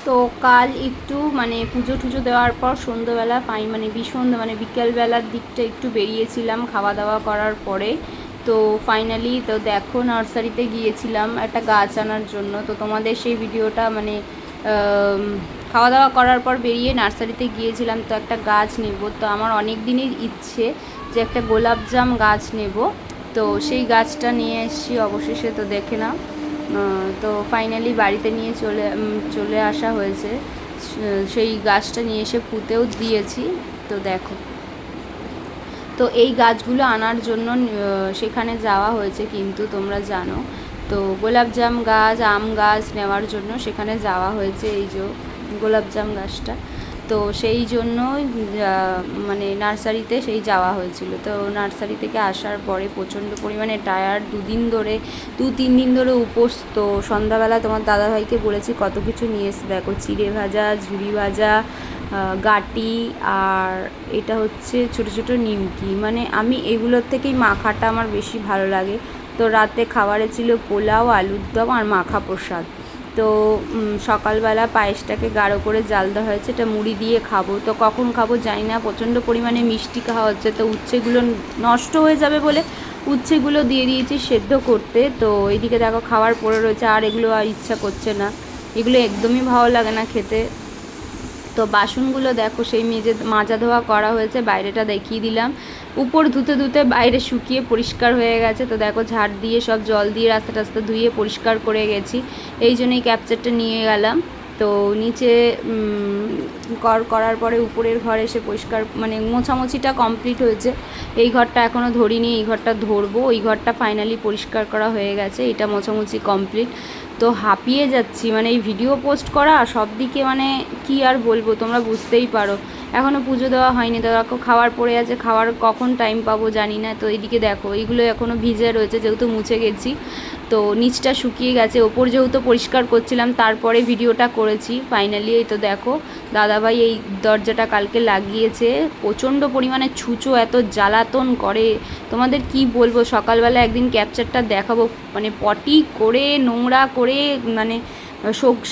তো কাল একটু মানে পুজো টুজো দেওয়ার পর সন্ধ্যেবেলা মানে বিকেলবেলার দিকটা একটু বেরিয়েছিলাম খাওয়া দাওয়া করার পরে। তো ফাইনালি তো দেখো নার্সারিতে গিয়েছিলাম একটা গাছ আনার জন্য। তো তোমাদের সেই ভিডিওটা মানে খাওয়া দাওয়া করার পর বেরিয়ে নার্সারিতে গিয়েছিলাম, তো একটা গাছ নেব। তো আমার অনেক দিনের ইচ্ছে যে একটা গোলাপজাম গাছ নেব। তো সেই গাছটা নিয়ে এসেছি অবশেষে। তো দেখে নাও, তো ফাইনালি বাড়িতে নিয়ে চলে আসা হয়েছে। সেই গাছটা নিয়ে এসে পুঁতেও দিয়েছি। তো দেখো, তো এই গাছগুলো আনার জন্য সেখানে যাওয়া হয়েছে, কিন্তু তোমরা জানো তো গোলাপজাম গাছ আম গাছ নেওয়ার জন্য সেখানে যাওয়া হয়েছে, এই যে গোলাপজাম গাছটা। তো সেই জন্যই মানে নার্সারিতে সেই যাওয়া হয়েছিল। তো নার্সারি থেকে আসার পরে প্রচণ্ড পরিমাণে টায়ার্ড, 2-3 দিন ধরে উপোস। তো সন্ধ্যাবেলা তোমার দাদাভাইকে বলেছি কত কিছু নিয়ে এসে, দেখো চিড়ে ভাজা, ঝুড়ি ভাজা, গাটি, আর এটা হচ্ছে ছোটো ছোটো নিমকি। মানে আমি এগুলোর থেকেই মাখাটা আমার বেশি ভালো লাগে। তো রাতে খাবারে ছিল পোলাও, আলুর দম আর মাখা প্রসাদ। তো সকালবেলা পায়েসটাকে গাঢ় করে জাল দেওয়া হয়েছে, এটা মুড়ি দিয়ে খাবো। তো কখন খাবো জানি না, প্রচণ্ড পরিমাণে মিষ্টি খাওয়া হচ্ছে। তো উচ্ছেগুলো নষ্ট হয়ে যাবে বলে উচ্ছেগুলো দিয়ে দিয়েছি সেদ্ধ করতে। তো এইদিকে দেখো খাবার পড়ে রয়েছে, আর এগুলো আর ইচ্ছা করছে না, এগুলো একদমই ভালো লাগে না খেতে। তো বাসনগুলো দেখো সেই মাজা ধোয়া করা হয়েছে, বাইরেটা দেখিয়ে দিলাম। উপর ধুতে ধুতে বাইরে শুকিয়ে পরিষ্কার হয়ে গেছে। তো দেখো ঝাড় দিয়ে সব জল দিয়ে রাস্তা টাস্তা ধুয়ে পরিষ্কার করে গেছি, এই জন্যই ক্যাপচারটা নিয়ে গেলাম। তো নিচে করার পরে উপরের ঘরে এসে পরিষ্কার মানে মোছামুছিটা কমপ্লিট হয়েছে। এই ঘরটা এখনও ধরিনি, এই ঘরটা ধরবো। ওই ঘরটা ফাইনালি পরিষ্কার করা হয়ে গেছে, এটা মোছামুছি কমপ্লিট। তো হাঁপিয়ে যাচ্ছি, মানে এই ভিডিও পোস্ট করা সব দিকে, মানে কি আর বলবো, তোমরা বুঝতেই পারো। এখনও পুজো দেওয়া হয়নি, তো খাবার পড়ে আছে, খাওয়ার কখন টাইম পাবো জানি না। তো এইদিকে দেখো এইগুলো এখনও ভিজে রয়েছে, যেহেতু মুছে গেছি। তো নিচটা শুকিয়ে গেছে, ওপর যেহেতু পরিষ্কার করছিলাম তারপরে ভিডিওটা করেছি ফাইনালি। এই তো দেখো দাদাভাই এই দরজাটা কালকে লাগিয়েছে, প্রচণ্ড পরিমাণে ছুঁচো, এত জ্বালাতন করে তোমাদের কি বলবো। সকালবেলা একদিন ক্যাপচারটা দেখাবো, মানে পটি করে নোংরা করে মানে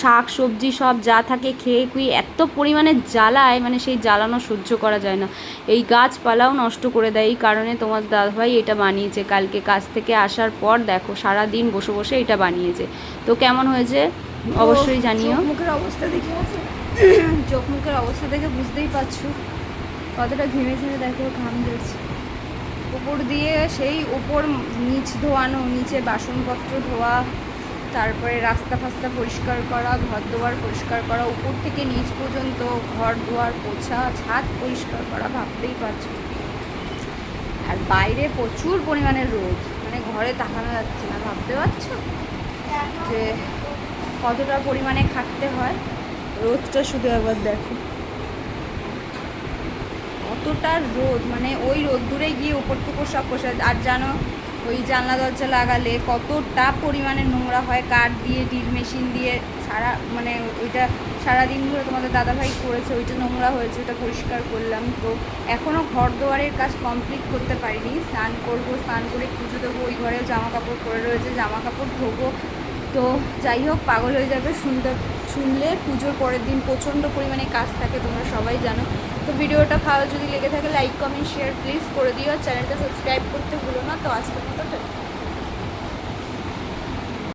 শাক সবজি সব যা থাকে খেয়ে খুয়ে এত পরিমাণে জ্বালায়, মানে সেই জ্বালানো সহ্য করা যায় না। এই গাছপালাও নষ্ট করে দেয়, এই কারণে তোমার দাদাভাই এটা বানিয়েছে। কালকে কাজ থেকে আসার পর দেখো সারা দিন বসে বসে এটা বানিয়েছে। তো কেমন হয়েছে অবশ্যই জানিও। মুখের অবস্থা দেখে চোখ মুখের অবস্থা দেখে বুঝতেই পারছো কতটা ঘেমে দেখো, ঘাম দিয়েছে। উপর দিয়ে সেই উপর নিচ ধোয়ানো, নিচে বাসনপত্র ধোয়া, তারপরে রাস্তা ফাস্তা পরিষ্কার করা, ঘর দুয়ার পরিষ্কার করা, উপর থেকে নিচ পর্যন্ত ঘর দুয়ার পোছা, ছাদ পরিষ্কার করা, ভাবতেই পারছো। আর বাইরে প্রচুর পরিমাণে রোদ, মানে ঘরে তাকানো যাচ্ছে না, ভাবতে পারছো যে কতটা পরিমাণে খাটতে হয়। রোদটা শুধু একবার দেখো, কতটা রোদ, মানে ওই রোদ্দুরে গিয়ে উপর টুকু সব বসে। আর জানো ওই জানলা দরজা লাগালে কতটা পরিমাণে নোংরা হয়, কাঠ দিয়ে ড্রিল মেশিন দিয়ে মানে ওইটা সারাদিন ধরে তোমাদের দাদাভাই করেছে, ওইটা নোংরা হয়েছে, ওটা পরিষ্কার করলাম। তো এখনও ঘর দুয়ারের কাজ কমপ্লিট করতে পারিনি। স্নান করবো, স্নান করে পুজো দেবো, ওই ঘরেও জামা কাপড় পরে রয়েছে, জামা কাপড় ধোবো। তো যাই হোক, পাগল হয়ে যাবে শুনলে। পুজোর পরের দিন প্রচণ্ড পরিমাণে কাজ থাকে, তোমরা সবাই জানো। তো ভিডিওটা ভালো যদি লেগে থাকে লাইক কমেন্ট শেয়ার প্লিজ করে দিও, চ্যানেলটা সাবস্ক্রাইব করতে ভুলো না। তো আজকের মতো